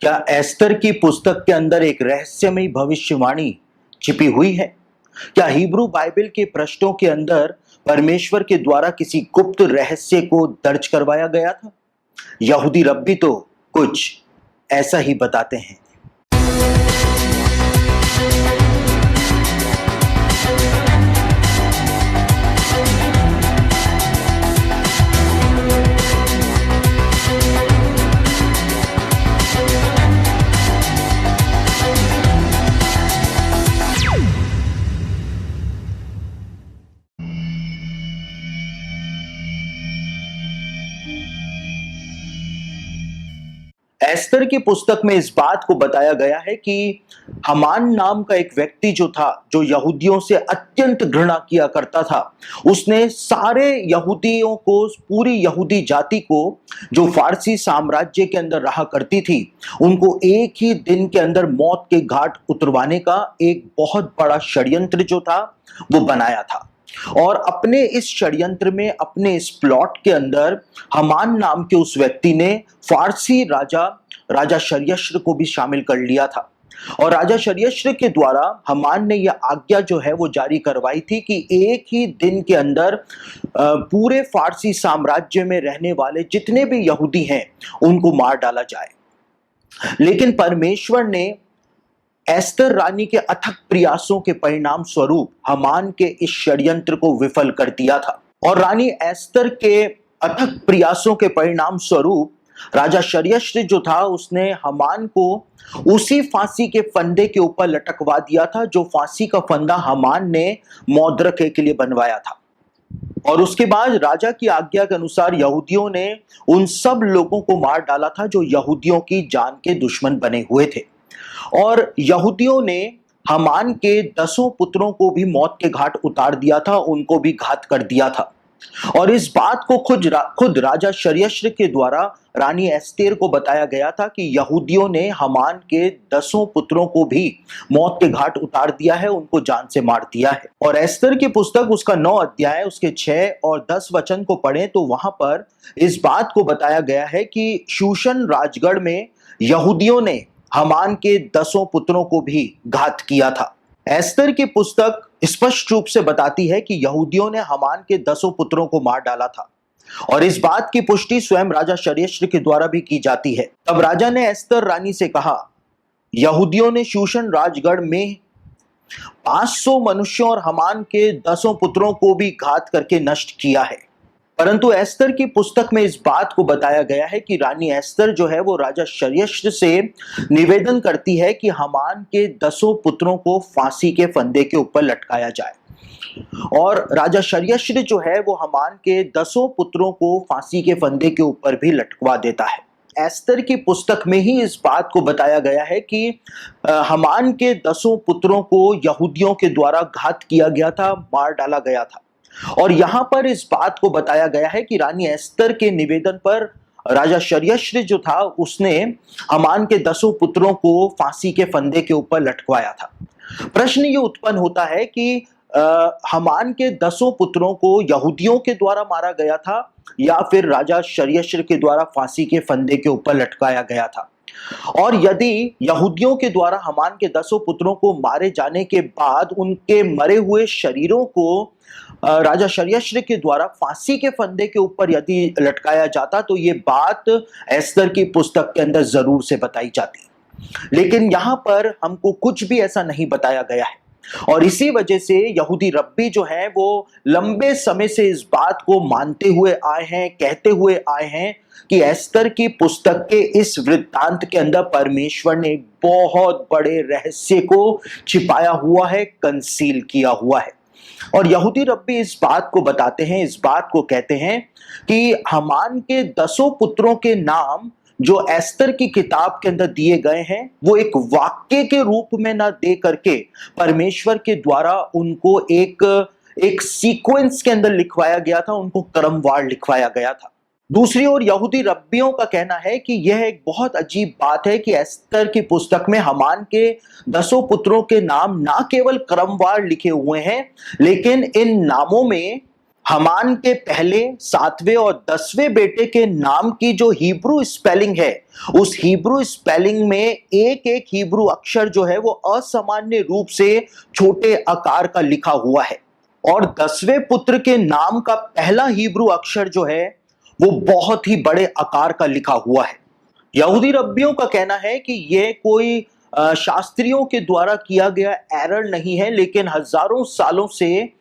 क्या एस्तर की पुस्तक के अंदर एक रहस्यमयी भविष्यवाणी छिपी हुई है? क्या हिब्रू बाइबल के पृष्ठों के अंदर परमेश्वर के द्वारा किसी गुप्त रहस्य को दर्ज करवाया गया था? यहूदी रब्बी तो कुछ ऐसा ही बताते हैं। एस्तर की पुस्तक में इस बात को बताया गया है कि हमान नाम का एक व्यक्ति जो था, जो यहूदियों से अत्यंत घृणा किया करता था, उसने सारे यहूदियों को, पूरी यहूदी जाति को जो फारसी साम्राज्य के अंदर रहा करती थी, उनको एक ही दिन के अंदर मौत के घाट उतरवाने का एक बहुत बड़ा षड्यंत्र जो था वो बनाया था। और अपने इस षड्यंत्र में, अपने इस प्लॉट के अंदर हमान नाम के उस व्यक्ति ने फारसी राजा शर्यश्र को भी शामिल कर लिया था। और राजा शर्यश्र के द्वारा हमान ने यह आज्ञा जो है वो जारी करवाई थी कि एक ही दिन के अंदर पूरे फारसी साम्राज्य में रहने वाले जितने भी यहूदी हैं उनको मार डाला जाए। लेकिन परमेश्वर ने एस्तर रानी के अथक प्रयासों के परिणाम स्वरूप हमान के इस षड्यंत्र को विफल कर दिया था। और रानी एस्तर के अथक प्रयासों के परिणाम स्वरूप राजा शर्यश्र जो था, उसने हमान को उसी फांसी के फंदे के ऊपर लटकवा दिया था जो फांसी का फंदा हमान ने मौद्रके के लिए बनवाया था। और उसके बाद राजा की आज्ञा के अनुसार यहूदियों ने उन सब लोगों को मार डाला था जो यहूदियों की जान के दुश्मन बने हुए थे। और यहूदियों ने हमान के 10 पुत्रों को भी मौत के घाट उतार दिया था, उनको भी घात कर दिया था। और इस बात को खुद राजा शर्यश्र के द्वारा रानी एस्तेर को बताया गया था कि यहूदियों ने हमान के 10 पुत्रों को भी मौत के घाट उतार दिया है, उनको जान से मार दिया है। और एस्तर की पुस्तक उसका 9 अध्याय उसके 6 और 10 वचन को पढ़ें तो वहां पर इस बात को बताया गया है कि शूशन राजगढ़ में यहूदियों ने हमान के 10 पुत्रों को भी घात किया था। एस्तर की पुस्तक स्पष्ट रूप से बताती है कि यहूदियों ने हमान के 10 पुत्रों को मार डाला था। और इस बात की पुष्टि स्वयं राजा शर्यश्र के द्वारा भी की जाती है। तब राजा ने एस्तर रानी से कहा, यहूदियों ने शूशन राजगढ़ में 500 मनुष्यों और हमान के 10 पुत्रों को भी घात करके नष्ट किया है। परंतु एस्तर की पुस्तक में इस बात को बताया गया है कि रानी एस्तर जो है वो राजा शर्यश्र से निवेदन करती है कि हमान के 10 पुत्रों को फांसी के फंदे के ऊपर लटकाया जाए। और राजा शर्यश्र जो है वो हमान के 10 पुत्रों को फांसी के फंदे के ऊपर भी लटकवा देता है। एस्तर की पुस्तक में ही इस बात को बताया गया है कि हमान के 10 पुत्रों को यहूदियों के द्वारा घात किया गया था, मार डाला गया था। और यहां पर इस बात को बताया गया है कि रानी एस्तर के निवेदन पर राजा शर्यश्र जो था उसने हमान के 10 पुत्रों को फांसी के फंदे के ऊपर लटकवाया था। प्रश्न ये उत्पन्न होता है कि हमान के 10 पुत्रों को यहूदियों के द्वारा मारा गया था या फिर राजा शर्यश्र के द्वारा फांसी के फंदे के ऊपर लटकाया गया था। और यदि यहूदियों के द्वारा हमान के 10 पुत्रों को मारे जाने के बाद उनके मरे हुए शरीरों को राजा शर्यश्र के द्वारा फांसी के फंदे के ऊपर यदि लटकाया जाता तो ये बात एस्तर की पुस्तक के अंदर जरूर से बताई जाती। लेकिन यहां पर हमको कुछ भी ऐसा नहीं बताया गया है। और इसी वजह से यहूदी रब्बी जो हैं वो लंबे समय से इस बात को मानते हुए आए हैं, कहते हुए आए हैं कि एस्तर की पुस्तक के इस वृत्तांत के अंदर परमेश्वर ने एक बहुत बड़े रहस्य को छिपाया हुआ है, कंसील किया हुआ है। और यहूदी रब्बी इस बात को बताते हैं, इस बात को कहते हैं कि हमान के 10 पुत्रों के नाम जो एस्तर की किताब के अंदर दिए गए हैं वो एक वाक्य के रूप में ना दे करके परमेश्वर के द्वारा उनको एक सीक्वेंस के अंदर लिखवाया गया था, उनको क्रमवार लिखवाया गया था। दूसरी ओर यहूदी रब्बियों का कहना है कि यह एक बहुत अजीब बात है कि एस्तर की पुस्तक में हमान के 10 पुत्रों के नाम ना केवल क्रमवार लिखे हुए हैं, लेकिन इन नामों में हमान के पहले, सातवें और 10वें बेटे के नाम की जो हिब्रू स्पेलिंग है, उस हिब्रू स्पेलिंग में एक एक हिब्रू अक्षर जो है वो असामान्य रूप से छोटे आकार का लिखा हुआ है। और 10वें पुत्र के नाम का पहला हिब्रू अक्षर जो है वो बहुत ही बड़े आकार का लिखा हुआ है। यहूदी रब्बियों का कहना है कि यह कोई शास्त्रियों के द्वारा किया गया एरर नहीं है, लेकिन हजारों सालों से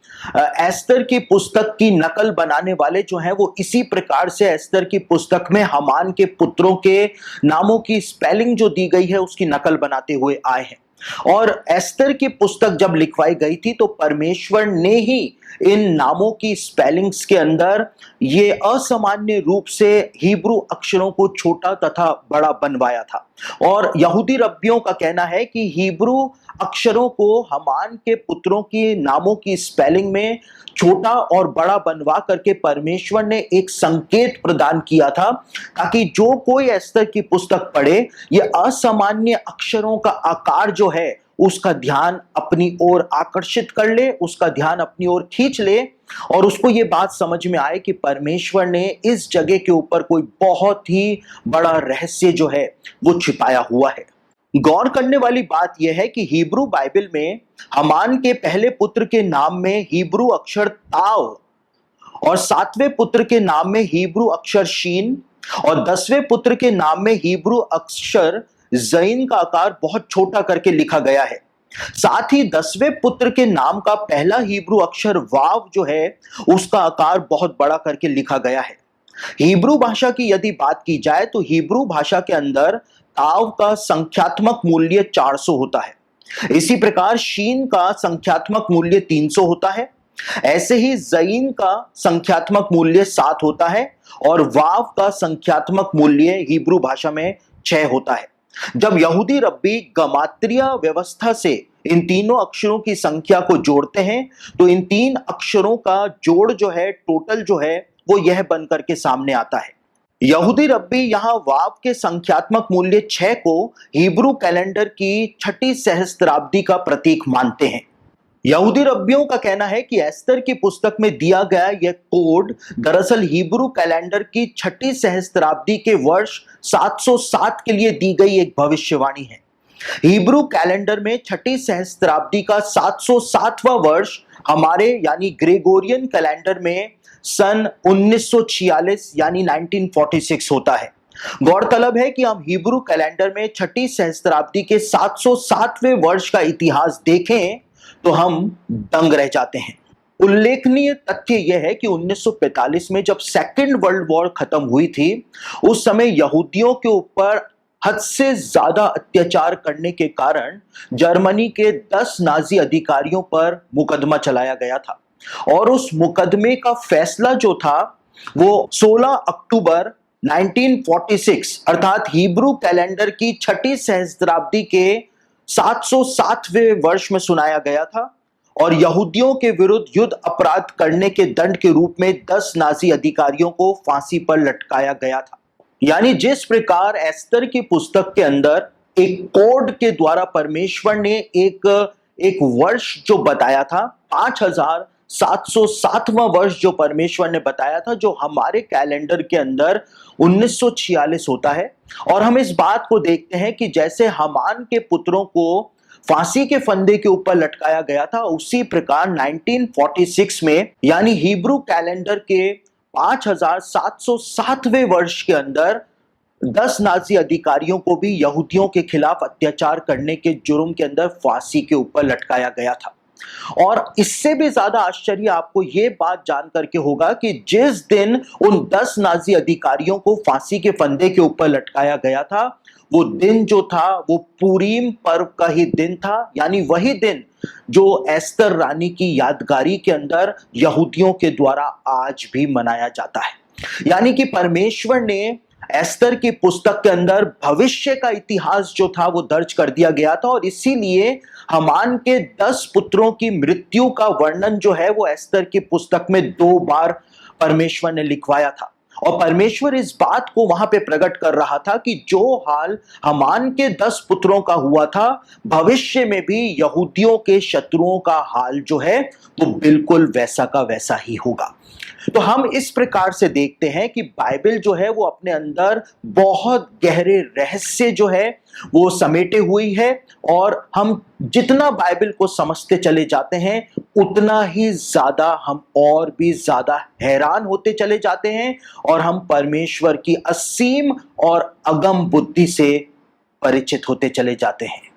एस्तर की पुस्तक की नकल बनाने वाले जो हैं वो इसी प्रकार से एस्तर की पुस्तक में हमान के पुत्रों के नामों की स्पेलिंग जो दी गई है उसकी नकल बनाते हुए आए हैं। और एस्तर की पुस्तक जब लिखवाई गई थी तो परमेश्वर ने ही इन नामों की स्पेलिंग्स के अंदर ये असामान्य रूप से हिब्रू अक्षरों को छोटा तथा बड़ा बनवाया था। और यहूदी रब्बियों का कहना है कि हिब्रू अक्षरों को हमान के पुत्रों की नामों की स्पेलिंग में छोटा और बड़ा बनवा करके परमेश्वर ने एक संकेत प्रदान किया था, ताकि जो कोई एस्तर की पुस्तक पढ़े ये असामान्य अक्षरों का आकार जो है उसका ध्यान अपनी ओर आकर्षित कर ले, उसका ध्यान अपनी ओर खींच ले और उसको ये बात समझ में आए कि परमेश्वर ने इस जगह के ऊपर कोई बहुत ही बड़ा रहस्य जो है वो छिपाया हुआ है। गौर करने वाली बात यह है कि हिब्रू बाइबल में हमान के पहले पुत्र के नाम में हिब्रू अक्षर ताव और 7वें पुत्र के नाम में हिब्रू अक्षर शीन और 10वें पुत्र के नाम में हिब्रू अक्षर जैन का आकार बहुत छोटा करके लिखा गया है। साथ ही 10वें पुत्र के नाम का पहला हिब्रू अक्षर वाव जो है उसका आकार बहुत बड़ा करके लिखा गया है। हिब्रू भाषा की यदि बात की जाए तो हिब्रू भाषा के अंदर ताव का संख्यात्मक मूल्य 400 होता है। इसी प्रकार शीन का संख्यात्मक मूल्य 300 होता है। ऐसे ही जैन का संख्यात्मक मूल्य 7 होता है और वाव का संख्यात्मक मूल्य हिब्रू भाषा में 6 होता है। जब यहूदी रब्बी गमात्रिया व्यवस्था से इन तीनों अक्षरों की संख्या को जोड़ते हैं तो इन तीन अक्षरों का जोड़ जो है, टोटल जो है वो यह बनकर के सामने आता है। यहूदी रब्बी यहां वाव के संख्यात्मक मूल्य 6 को हिब्रू कैलेंडर की छठी सहस्त्राब्दी का प्रतीक मानते हैं। यहूदी रब्बियों का कहना है कि एस्तर की पुस्तक में दिया गया यह कोड दरअसल हिब्रू कैलेंडर की छठी सहस्त्राब्दी के वर्ष 707 के लिए दी गई एक भविष्यवाणी है। हिब्रू कैलेंडर में छठी सहस्त्राब्दी का 707वां वर्ष हमारे यानी ग्रेगोरियन कैलेंडर में सन 1946 यानी 1946 होता है। गौरतलब है कि हम हिब्रू कैलेंडर में छठी सहस्त्राब्दी के 707वें वर्ष का इतिहास देखें तो हम दंग रह जाते हैं। उल्लेखनीय तथ्य यह है कि 1945 में जब सेकेंड वर्ल्ड वॉर खत्म हुई थी उस समय यहूदियों के ऊपर हद से ज्यादा अत्याचार करने के कारण जर्मनी के 10 नाजी अधिकारियों पर मुकदमा चलाया गया था और उस मुकदमे का फैसला जो था वो 16 अक्टूबर 1946 अर्थात हिब्रू कैलेंडर की छठी सहस्त्राब्दी के 707वें वर्ष में सुनाया गया था और यहूदियों के विरुद्ध युद्ध अपराध करने के दंड के रूप में 10 नाजी अधिकारियों को फांसी पर लटकाया गया था। यानी जिस प्रकार एस्तर की पुस्तक के अंदर एक कोड के द्वारा परमेश्वर ने एक वर्ष जो बताया था, 5707वां वर्ष जो परमेश्वर ने बताया था, जो हमारे कैलेंडर के अंदर 1946 होता है। और हम इस बात को देखते हैं कि जैसे हमान के पुत्रों को फांसी के फंदे के ऊपर लटकाया गया था, उसी प्रकार 1946 में यानी हिब्रू कैलेंडर के 5707वें वर्ष के अंदर 10 नाजी अधिकारियों को भी यहूदियों के खिलाफ अत्याचार करने के जुर्म के अंदर फांसी के ऊपर लटकाया गया था। और इससे भी ज्यादा आश्चर्य आपको यह बात जान करके होगा कि जिस दिन उन 10 नाजी अधिकारियों को फांसी के फंदे के ऊपर लटकाया गया था वो दिन जो था वो पूरीम पर्व का ही दिन था, यानी वही दिन जो एस्तर रानी की यादगारी के अंदर यहूदियों के द्वारा आज भी मनाया जाता है। यानी कि परमेश्वर ने एस्तर की पुस्तक के अंदर भविष्य का इतिहास जो था वो दर्ज कर दिया गया था और इसीलिए हमान के 10 पुत्रों की मृत्यु का वर्णन जो है वो एस्तर की पुस्तक में 2 बार परमेश्वर ने लिखवाया था। और परमेश्वर इस बात को वहां पे प्रकट कर रहा था कि जो हाल हमान के 10 पुत्रों का हुआ था, भविष्य में भी यहूदियों के शत्रुओं का हाल जो है वो बिल्कुल वैसा का वैसा ही होगा। तो हम इस प्रकार से देखते हैं कि बाइबल जो है वो अपने अंदर बहुत गहरे रहस्य जो है वो समेटे हुई है, और हम जितना बाइबल को समझते चले जाते हैं उतना ही ज्यादा हम और भी ज्यादा हैरान होते चले जाते हैं, और हम परमेश्वर की असीम और अगम बुद्धि से परिचित होते चले जाते हैं।